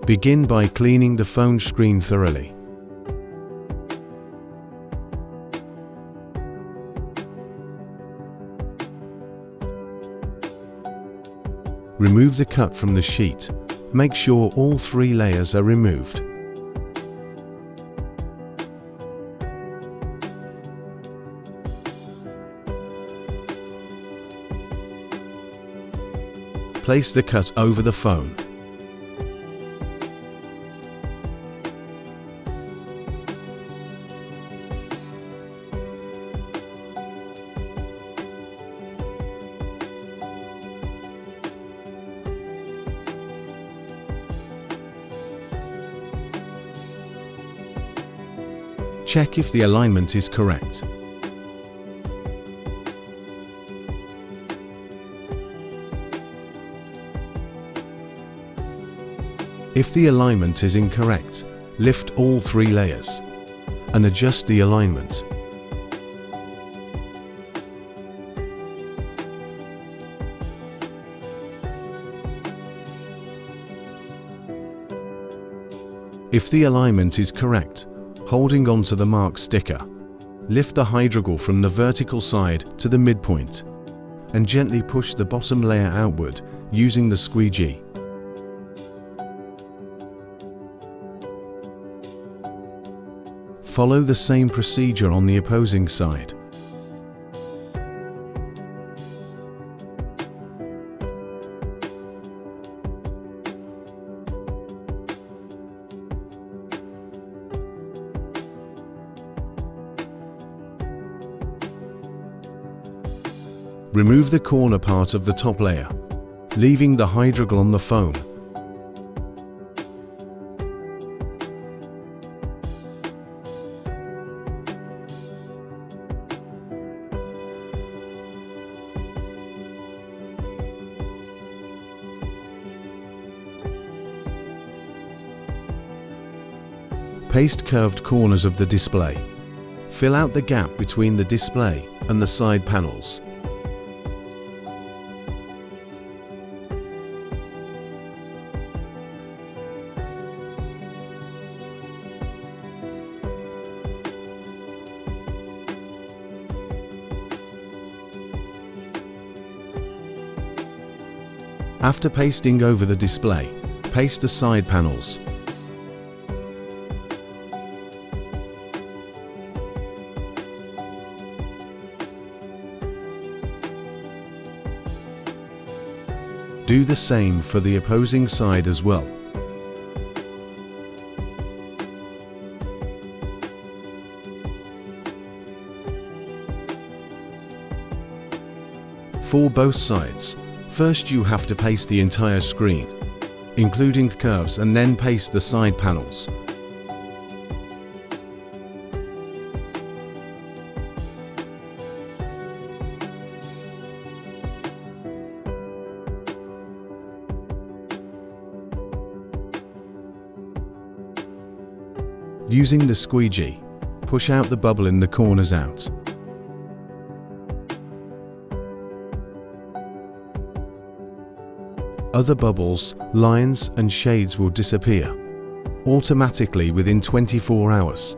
Begin by cleaning the phone screen thoroughly. Remove the cut from the sheet. Make sure all 3 layers are removed. Place the cut over the phone. Check if the alignment is correct. If the alignment is incorrect, lift all 3 layers and adjust the alignment. If the alignment is correct, holding onto the mark sticker, lift the hydrogel from the vertical side to the midpoint and gently push the bottom layer outward using the squeegee. Follow the same procedure on the opposing side. Remove the corner part of the top layer, leaving the hydrogel on the phone. Paste curved corners of the display. Fill out the gap between the display and the side panels. After pasting over the display, paste the side panels. Do the same for the opposing side as well. For both sides, first you have to paste the entire screen, including the curves, and then paste the side panels. Using the squeegee, push out the bubble in the corners out. Other bubbles, lines and shades will disappear automatically within 24 hours.